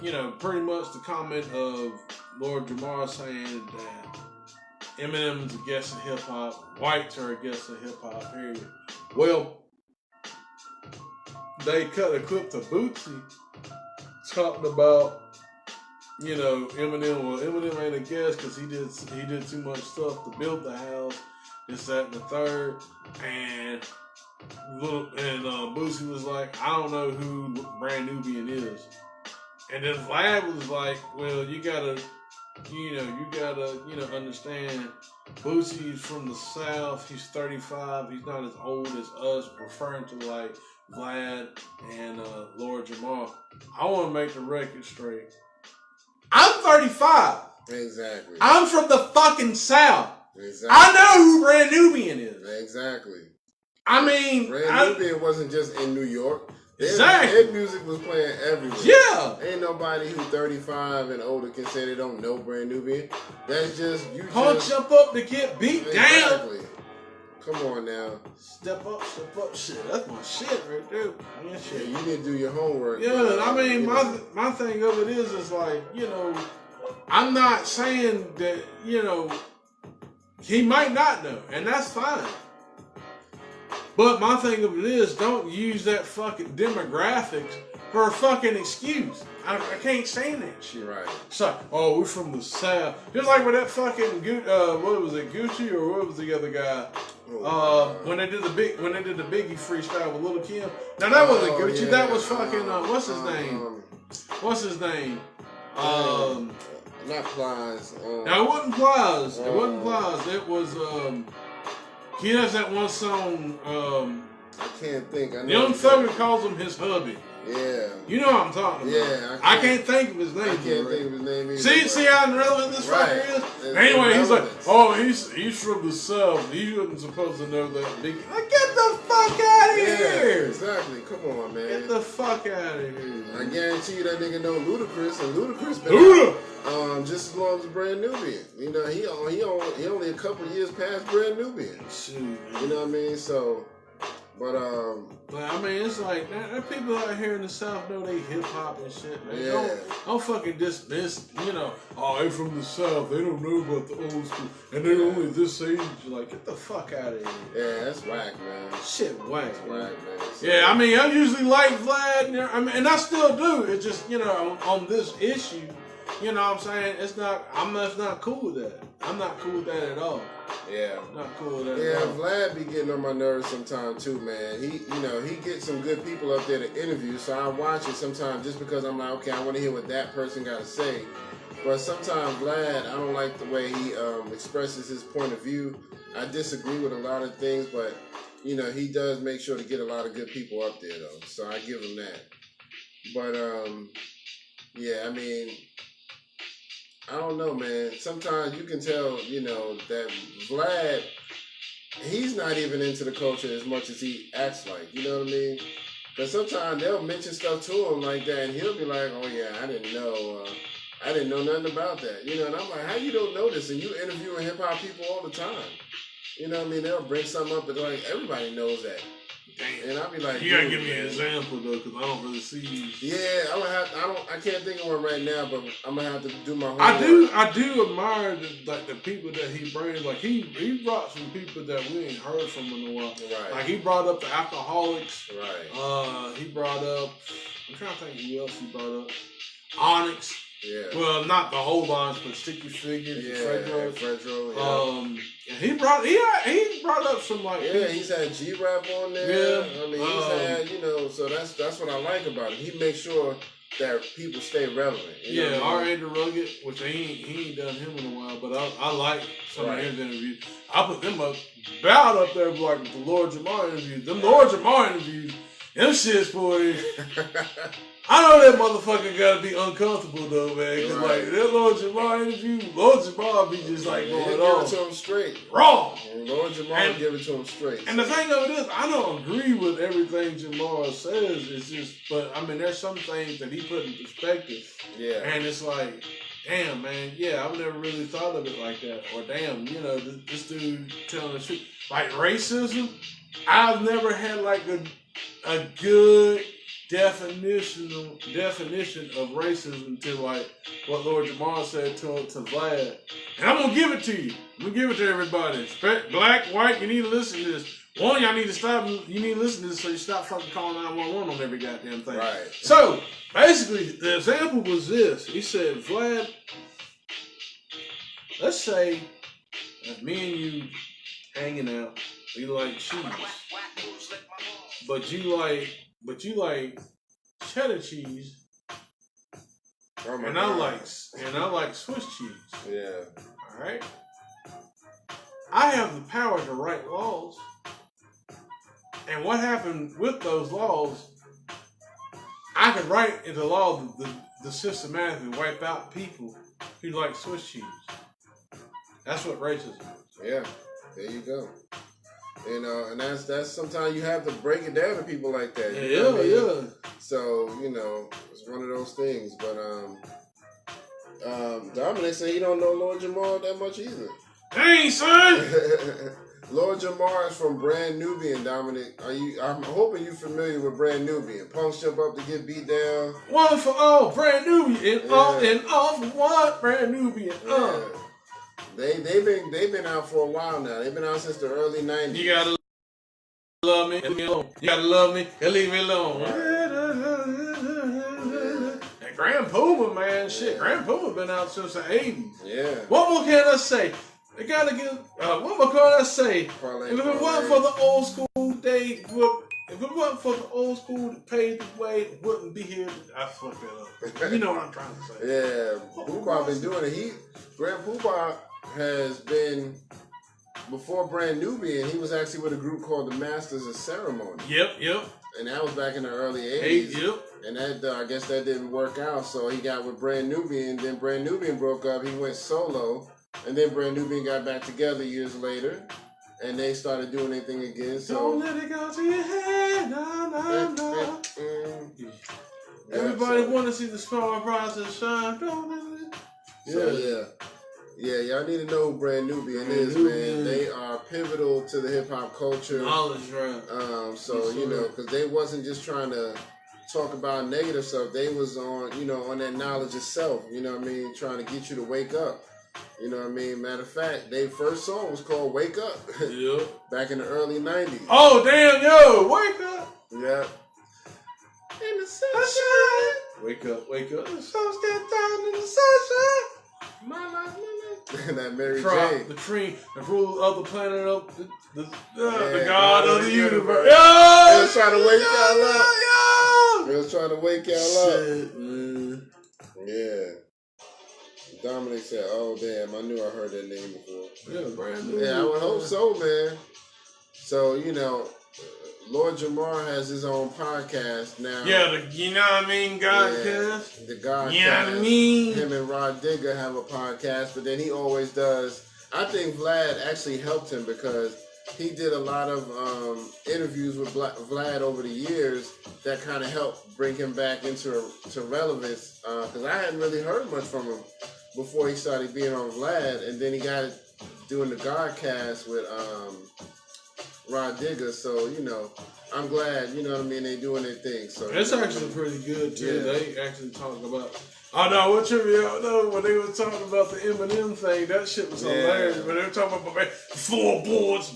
you know, pretty much the comment of Lord Jamar saying that Eminem's a guest of hip-hop, whites are a guest of hip-hop, period. Well, they cut a clip to Bootsy talking about, you know, Eminem ain't a guest because he did too much stuff to build the house, this, that, and the third, and Bootsy was like, I don't know who Brand Nubian is. And then Vlad was like, well, you gotta understand, Boosie's from the South. He's 35. He's not as old as us, referring to like Vlad and Lord Jamal. I want to make the record straight. I'm 35. Exactly. I'm from the fucking South. Exactly. I know who Brand Nubian is. Exactly. I mean, Brand Nubian wasn't just in New York. Exactly. Their music was playing everywhere. Yeah. Ain't nobody who's 35 and older can say they don't know Brand Nubian. That's just you. Punch up to get beat down. Come on now. Step up. Shit, that's my shit right there. Man, shit. Yeah, you need to do your homework. Yeah, I mean, my thing of it is like, I'm not saying that, he might not know, and that's fine. But my thing of it is, don't use that fucking demographics for a fucking excuse. I can't stand that shit. Right. It's like, oh, we're from the South. Just like with that fucking, what was it, Gucci, or what was the other guy? When they did the Biggie freestyle with Lil' Kim. Now that wasn't Gucci. Yeah. That was fucking what's his name? Not Plies. No, it wasn't Plies. It wasn't Plies. It was he has that one song. I can't think. I know Young Thugger calls him his hubby. Yeah. You know what I'm talking about. Yeah. I can't think of his name. I can't think of his name either. See how irrelevant this fucker is? Anyway, he's like, oh, he's from the South. He wasn't supposed to know that. Like, get the fuck out of here. Exactly. Come on, man. Get the fuck out of here. I guarantee you that nigga know Ludacris, and Ludacris been out, just as long as Brand Nubian. You know, he only a couple years past Brand Nubian. Shoot, you know what I mean? So, but I mean, it's like there people out here in the South know they hip hop and shit, man. Yeah. Don't fucking dismiss, oh, they from the South, they don't know about the old school, and they're only this age. You're like, get the fuck out of here. Yeah, that's whack, man. Shit, whack, man. So, yeah, I mean, I usually like Vlad, and I still do. It's just, on this issue, you know what I'm saying? I'm just not cool with that. I'm not cool with that at all. Yeah. Not cool with that at all. Yeah, Vlad be getting on my nerves sometimes too, man. He gets some good people up there to interview, so I watch it sometimes just because I'm like, okay, I want to hear what that person got to say. But sometimes Vlad, I don't like the way he expresses his point of view. I disagree with a lot of things, but, he does make sure to get a lot of good people up there, though. So I give him that. But, yeah, I mean, I don't know, man. Sometimes you can tell, that Vlad, he's not even into the culture as much as he acts like. You know what I mean? But sometimes they'll mention stuff to him like that, and he'll be like, oh, yeah, I didn't know nothing about that. And I'm like, how you don't know this? And you interviewing hip-hop people all the time. You know what I mean? They'll bring something up, and like, everybody knows that. Damn. And I'll be like, you gotta give me an example though, because I don't really see. Yeah, I can't think of one right now, but I'm gonna have to do my homework. I do admire the people that he brings. Like he brought some people that we ain't heard from in a while. Right. Like he brought up the Alcoholics. Right. He brought up. I'm trying to think who else he brought up. Onyx. Yeah. Well, not the whole lines, but Sticky Figures, Fredro, yeah. And he brought up some like. Yeah, he's had G-Rap on there. Yeah. I mean, he's had, so that's what I like about him. He makes sure that people stay relevant. Yeah, R.A. the Rugged, which he ain't done him in a while, but I like some of his interviews. I put them about up there like with the Lord Jamar interviews. Them Lord Jamar interviews, them shits, boy. I know that motherfucker gotta be uncomfortable though, man. Cause like that Lord Jamar interview, Lord Jamar be just like going on. Give it to him straight. Wrong. Lord Jamar give it to him straight. And the thing of it is, I don't agree with everything Jamar says. It's just, but I mean, there's some things that he put in perspective. Yeah. And it's like, damn, man, yeah, I've never really thought of it like that. Or damn, this dude telling the truth. Like racism, I've never had like a good definition of racism until like what Lord Jamar said to Vlad. And I'm gonna give it to you. I'm gonna give it to everybody. Black, white, you need to listen to this. One, y'all need to stop. You need to listen to this so you stop fucking calling 911 on every goddamn thing. Right. So basically, the example was this. He said, Vlad, let's say that me and you hanging out, we like cheese, but you like cheddar cheese, Oh my and God. I like Swiss cheese. Yeah. All right. I have the power to write laws, and what happened with those laws? I can write into law the systematically wipe out people who like Swiss cheese. That's what racism is. Yeah. There you go. You know, and that's sometimes you have to break it down to people like that. You know what I mean? Yeah. So, you know, it's one of those things. But Dominic said he don't know Lord Jamar that much either. Dang, son! Lord Jamar is from Brand Nubian, Dominic. I'm hoping you're familiar with Brand Nubian. Punks jump up to get beat down. One for all, Brand Nubian. All for one, Brand Nubian. Yeah. They've been out for a while now. They've been out since the early 90s. You gotta love me and leave me alone. You gotta love me and leave me alone. And Grand Puma, man, shit. Grand Puma been out since the 80s. Yeah. What more can I say? They gotta get. What more can I say? If it wasn't for the old school, if it wasn't for the old school that paved the way, it wouldn't be here. I fucked that up. You know what I'm trying to say. Yeah, Poopa been doing it. Grand Poopa has been, before Brand Nubian, he was actually with a group called the Masters of Ceremony. Yep. And that was back in the early 80s. Yep. And that I guess that didn't work out, so he got with Brand Nubian. Then Brand Nubian broke up. He went solo. And then Brand Nubian got back together years later. And they started doing their thing again. So don't let it go to your head. No. Everybody want to see the small process shine. Don't let it. Yeah, y'all need to know who Brand Nubian is, man. They are pivotal to the hip hop culture. Knowledge, right? So you know, because they wasn't just trying to talk about negative stuff. They was on that knowledge itself. You know what I mean? Trying to get you to wake up. You know what I mean? Matter of fact, their first song was called "Wake Up." Yep. Back in the early 90s. Oh damn, yo, wake up! Yeah. In the sunshine. Wake up. The sun's getting down in the sunshine. My life. That Mary Jane. The tree, the rule of the planet of the God of the universe. Yo! They was trying to wake y'all up. They was trying to wake y'all up. Man. Yeah. Dominic said, "Oh damn, I knew I heard that name before." Yeah, Brand New. Yeah, I would hope so, man. So Lord Jamar has his own podcast now. Yeah, you know what I mean, Godcast. Yeah, the Godcast. You know what I mean? Him and Rod Digger have a podcast, but then he always does. I think Vlad actually helped him because he did a lot of interviews with Vlad over the years that kind of helped bring him back into relevance. Because I hadn't really heard much from him before he started being on Vlad, and then he got doing the Godcast with Rod Digger. So I'm glad what I mean, they doing their thing. So that's actually pretty good too. Yeah. They actually talk about. Oh no, what trivia? No, when they were talking about the Eminem thing, that shit was hilarious. When they were talking about floorboards,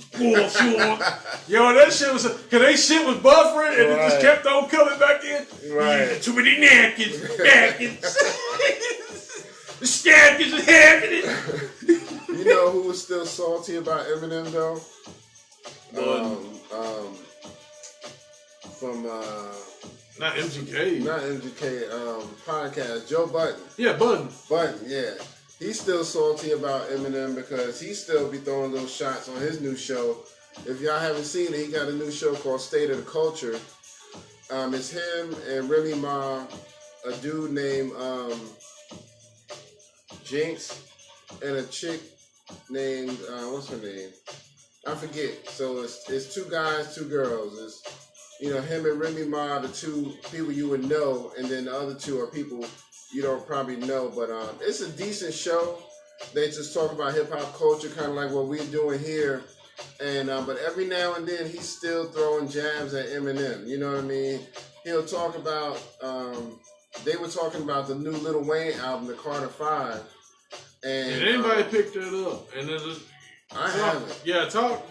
yo, that shit was because they shit was buffering and it just kept on coming back in. Right. Too many napkins, napkins and happening. You know who was still salty about Eminem though? From not MGK. Not MGK, podcast, Joe Budden. Yeah, Budden, yeah. He's still salty about Eminem because he still be throwing little shots on his new show. If y'all haven't seen it, he got a new show called State of the Culture. It's him and Remy Ma, a dude named Jinx, and a chick named, what's her name? I forget. So it's two guys, two girls. It's him and Remy Ma, the two people you would know, and then the other two are people you don't probably know. But it's a decent show. They just talk about hip hop culture, kind of like what we're doing here. And but every now and then he's still throwing jabs at Eminem. You know what I mean? He'll talk about. They were talking about the new Lil Wayne album, the Carter 5. And anybody picked it up? And there's I haven't. Yeah, talk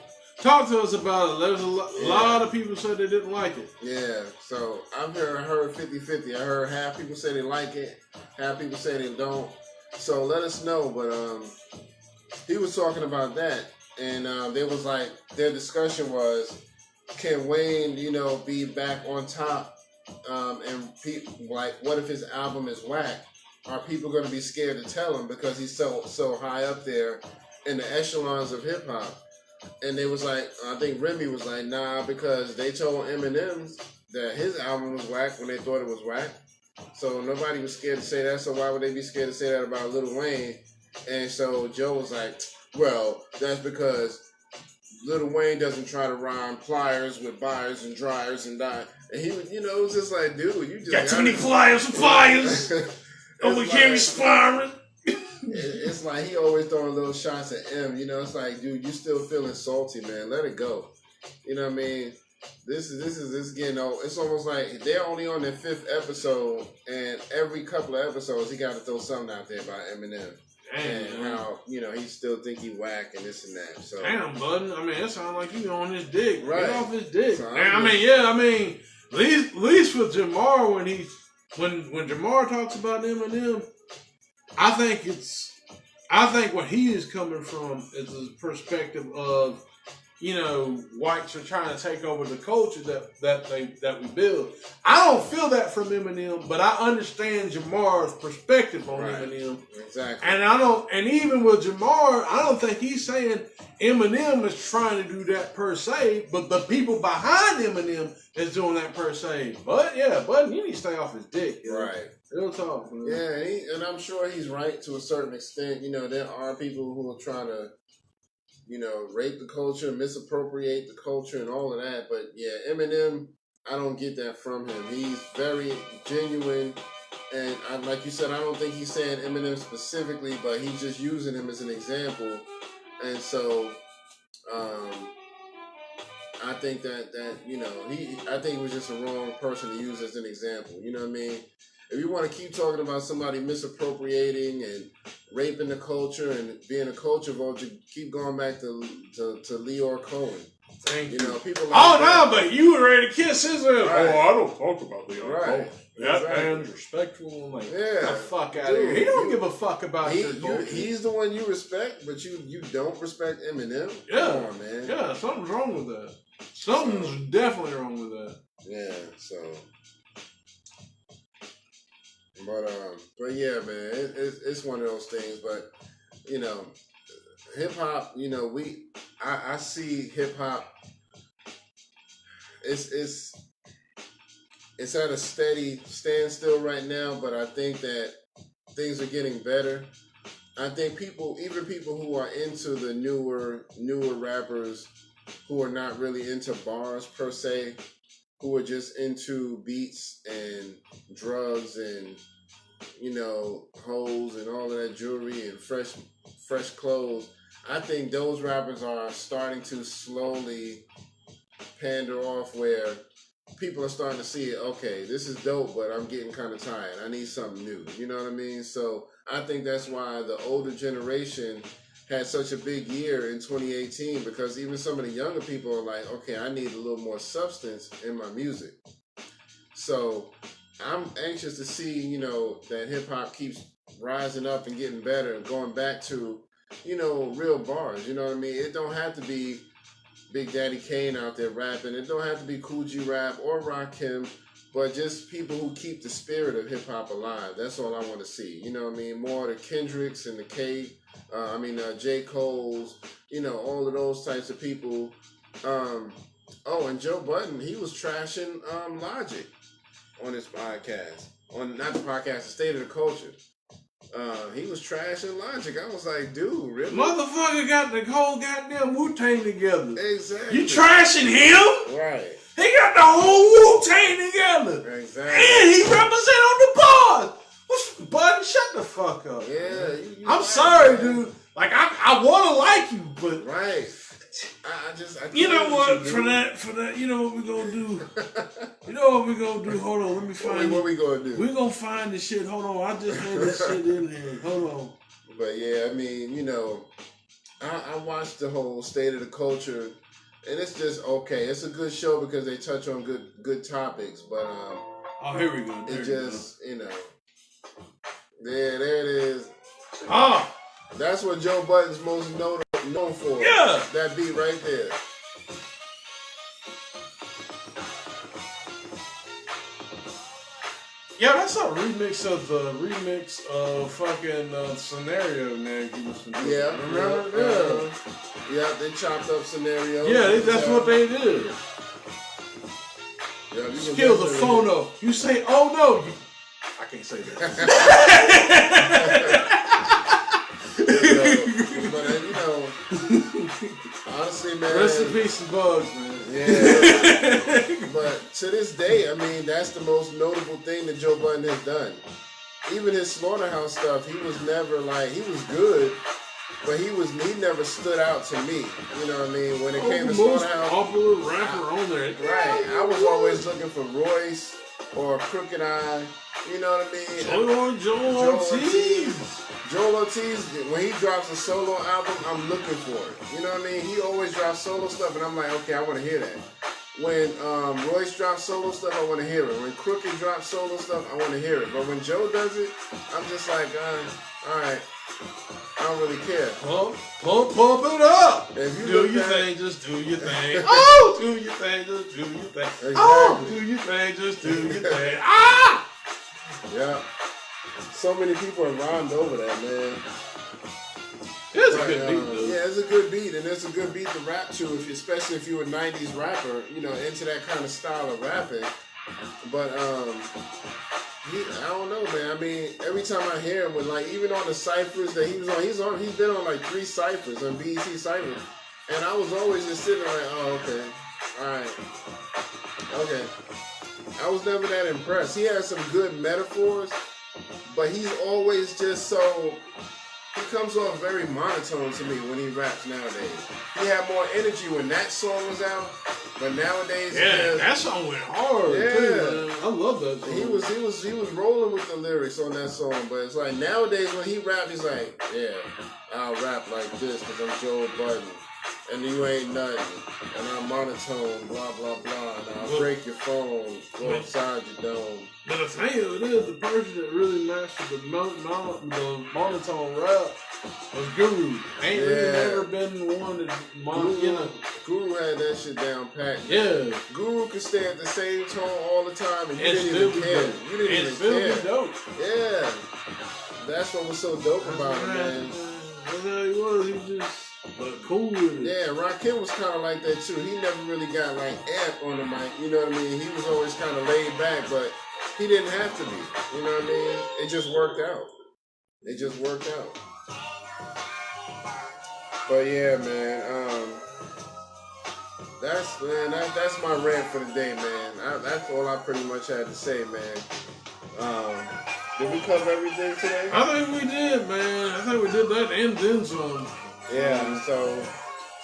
to us about it. There's a lot of people said they didn't like it. Yeah, so I've heard 50-50. I heard half people say they like it, half people say they don't. So let us know. But he was talking about that, and they was like, their discussion was, can Wayne, be back on top? And people like, what if his album is whack? are people going to be scared to tell him because he's so high up there in the echelons of hip hop? And they was like, I think Remy was like, nah, because they told Eminem that his album was whack when they thought it was whack. So nobody was scared to say that. So why would they be scared to say that about Lil Wayne? And so Joe was like, well, that's because Lil Wayne doesn't try to rhyme pliers with buyers and dryers and die. And he was, it was just like, dude, you just got too many pliers and flyers. Oh, we can't be sparring. It's like he always throwing little shots at M. It's like, dude, you still feeling salty, man. Let it go. You know what I mean? This is getting old. It's almost like they're only on their 5th episode, and every couple of episodes he got to throw something out there about Eminem. And how, he still think he whack and this and that. So damn, bud. I mean, it sounds like you on his dick. Right. Get off his dick. So at least with Jamar when Jamar talks about Eminem, I think what he is coming from is a perspective of, whites are trying to take over the culture that we build. I don't feel that from Eminem, but I understand Jamar's perspective on Eminem. Exactly. And even with Jamar, I don't think he's saying Eminem is trying to do that per se, but the people behind Eminem is doing that per se. But you need to stay off his dick. Right. Real talk. Man. Yeah, and I'm sure he's right to a certain extent. There are people who are trying to, rape the culture, misappropriate the culture, and all of that. But yeah, Eminem, I don't get that from him. He's very genuine, and like you said, I don't think he's saying Eminem specifically, but he's just using him as an example. And so, I think that I think he was just a wrong person to use as an example. You know what I mean? If you want to keep talking about somebody misappropriating and raping the culture and being a culture vulture, keep going back to Leor Cohen. Thank you. People like but you were ready to kiss his ass. Right. Oh, I don't talk about Leor Cohen. That Exactly. man's respectful. I'm like, yeah. get the fuck out of here. He don't give a fuck about your culture. He's the one you respect, but you don't respect Eminem? Yeah. Come on, man. Yeah, something's wrong with that. Something's definitely wrong with that. Yeah, so... But yeah, man, it's one of those things. But hip hop, I see hip hop. It's at a steady standstill right now, but I think that things are getting better. I think even people who are into the newer rappers, who are not really into bars per se, who are just into beats and drugs and hoes and all of that jewelry and fresh clothes. I think those rappers are starting to slowly pander off, where people are starting to see it. Okay, this is dope, but I'm getting kind of tired. I need something new. You know what I mean? So I think that's why the older generation had such a big year in 2018, because even some of the younger people are like, okay, I need a little more substance in my music. So I'm anxious to see, that hip hop keeps rising up and getting better and going back to, real bars. You know what I mean? It don't have to be Big Daddy Kane out there rapping. It don't have to be Kool G Rap or Rakim, but just people who keep the spirit of hip hop alive. That's all I want to see. You know what I mean? More the Kendricks and the J. Cole's, all of those types of people. And Joe Budden, he was trashing Logic on his podcast. Not the podcast, the State of the Culture. He was trashing Logic. I was like, dude, really? Motherfucker got the whole goddamn Wu-Tang together. Exactly. You trashing him? Right. He got the whole Wu-Tang together. Exactly. And he represent on the bars. Budden, shut the fuck up. Yeah. I'm sorry, dude. Like, I want to like you, but... Right. You know what? For that, you know what we're gonna do? Hold on, let me find What we gonna do? We're gonna find the shit. Hold on, I just had this shit in here. Hold on. But yeah, I mean, I watched the whole State of the Culture, and it's just okay. It's a good show because they touch on good topics, but here we go. It just, there it is. That's what Joe Budden's most known for. Yeah. That beat right there. Yeah, that's a remix of fucking Scenario, man. Yeah. Remember? Yeah, they chopped up Scenario. Yeah, that's what they did. Yeah, Skills of phono. You say, oh no. I can't say that. But honestly, man. Rest in peace and bugs, man. Yeah. But to this day, I mean, that's the most notable thing that Joe Budden has done. Even his Slaughterhouse stuff, he was never like, he was good, but he never stood out to me. You know what I mean? When it came to Slaughterhouse, popular rapper on there. Right. I was always looking for Royce or Crooked Eye. You know what I mean? Joel Ortiz. Joel Ortiz, when he drops a solo album, I'm looking for it. You know what I mean? He always drops solo stuff, and I'm like, okay, I want to hear that. When Royce drops solo stuff, I want to hear it. When Crooked drops solo stuff, I want to hear it. But when Joe does it, I'm just like, all right, I don't really care. Pump it up. If you do your thing, just do your thing. Oh, do your thing, just do your thing. Exactly. Oh, do your thing, just do your thing. Ah! Yeah. So many people have rhymed over that, man. It's a good beat, though. Yeah, it's a good beat, and it's a good beat to rap to, especially if you're a 90s rapper, into that kind of style of rapping. But, I don't know, man. I mean, every time I hear him, even on the ciphers that he was on, he's been on like 3 ciphers, on BET ciphers. And I was always just sitting there like, oh, okay. All right. Okay. I was never that impressed. He has some good metaphors, but he's always just so... He comes off very monotone to me when he raps nowadays. He had more energy when that song was out, but nowadays... Yeah, that song went hard, too, man. I love that song. He was rolling with the lyrics on that song, but it's like nowadays when he raps, he's like, yeah, I'll rap like this because I'm Joe Budden. And you ain't nothing. And I'm monotone, blah, blah, blah. And I'll break your phone, go upside your dome. But the thing of it is, the person that really mastered the monotone rap was Guru. Ain't really never been one that, Guru had that shit down pat. Yeah. Guru could stay at the same tone all the time and you didn't even care. You didn't even care. Dope. Yeah. That's what was so dope about him, man. That's how he was. He was just... But cool with it. Yeah, Rakim was kind of like that too. He never really got like amp on the mic. You know what I mean? He was always kind of laid back, but he didn't have to be. You know what I mean? It just worked out. It just worked out. But yeah, man. That's my rant for the day, man. That's all I pretty much had to say, man. Did we cover everything today? I think we did, man. I think we did that and then some. Yeah, so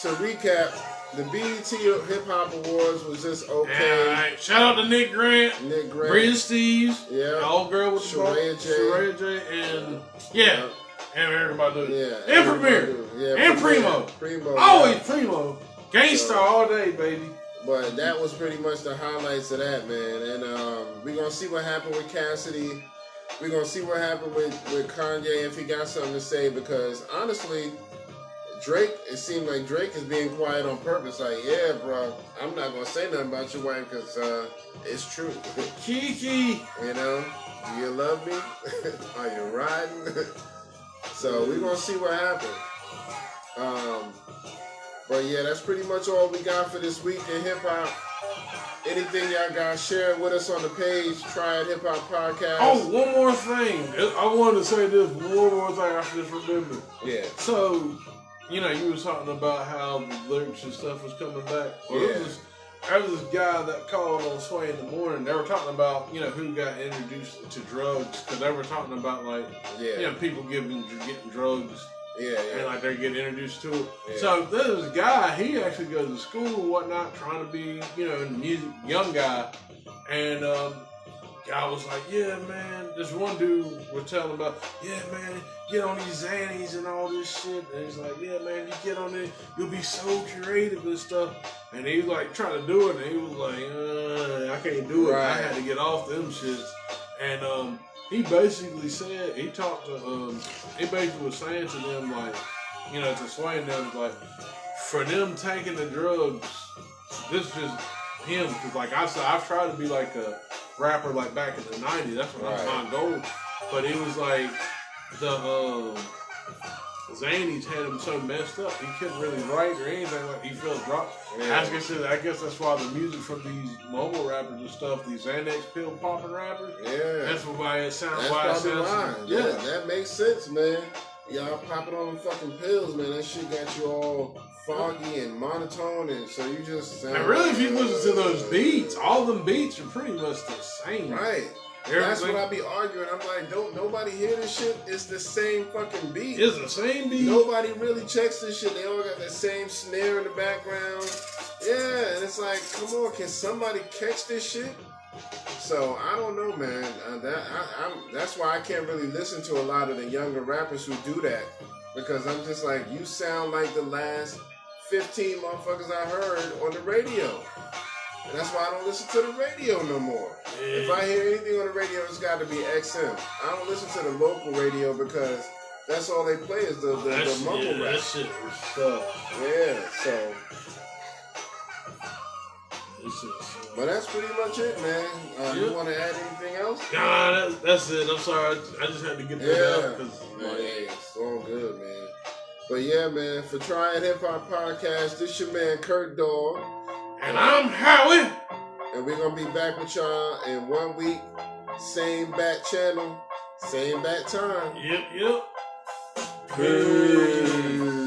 to recap, the BET Hip Hop Awards was just okay. Yeah, right. Shout out to Nick Grant, Brenda Steves, yeah, the old girl with Sheraya J, and and everybody. Yeah, and Premier, and Primo. Always Primo. Gangsta all day, baby. But that was pretty much the highlights of that, man. And we're gonna see what happened with Cassidy. We're going to see what happened with Kanye if he got something to say, because honestly, Drake, it seemed like Drake is being quiet on purpose. Like, yeah, bro, I'm not going to say nothing about your wife because it's true. Kiki. You know, do you love me? Are you riding? So we're going to see what happens. But yeah, that's pretty much all we got for this week in hip-hop. Anything y'all guys share with us on the page, Triad Hip Hop Podcast. Oh, one more thing. I wanted to say this. One more thing I just remembered. Yeah. So, you were talking about how the lyrics and stuff was coming back. Well, yeah. There was this guy that called on Sway in the morning. They were talking about, who got introduced to drugs. Because they were talking about, people getting drugs. Yeah. And they're getting introduced to it. Yeah. So there's this guy, he actually goes to school and whatnot, trying to be, music, young guy. And guy was like, yeah, man, this one dude was telling about, yeah, man, get on these Xannies and all this shit. And he's like, yeah, man, you get on it, you'll be so creative and stuff. And he was trying to do it, and he was like, I can't do it. Right. I had to get off them shits. And he basically said, he talked to, he basically was saying to them, to Sway and them, for them taking the drugs, this is just him. Because, I said, I've tried to be a rapper like back in the 90s. That's when I go. But it was like the Zanies had him so messed up he couldn't really write or anything. Like he felt dropped. Yeah. I guess that's why the music from these mobile rappers and stuff, these Xanax pill popping rappers. Yeah, that's why it sounds. Yeah, that makes sense, man. Y'all popping on them fucking pills, man. That shit got you all foggy and monotone, and so you just sound. And really, if you listen to those beats, all them beats are pretty much the same. Right. That's what I be arguing. I'm like, don't nobody hear this shit? It's the same fucking beat. It's the same beat. Nobody really checks this shit. They all got that same snare in the background. Yeah, and it's like, come on, can somebody catch this shit? So I don't know, man. That's why I can't really listen to a lot of the younger rappers who do that, because I'm just like, you sound like the last 15 motherfuckers I heard on the radio. And that's why I don't listen to the radio no more. Yeah. If I hear anything on the radio, it's got to be XM. I don't listen to the local radio because that's all they play is the mumble rap. That shit was stuff. Yeah, so. But that's pretty much it, man. You want to add anything else? Nah, that's it. I'm sorry. I just had to get that out. Hey, it's all good, man. But yeah, man, for Triad Hip Hop Podcast, this your man, Kurt Dog. And I'm Howie. And we're going to be back with y'all in 1 week. Same bat channel, same bat time. Yep. Peace.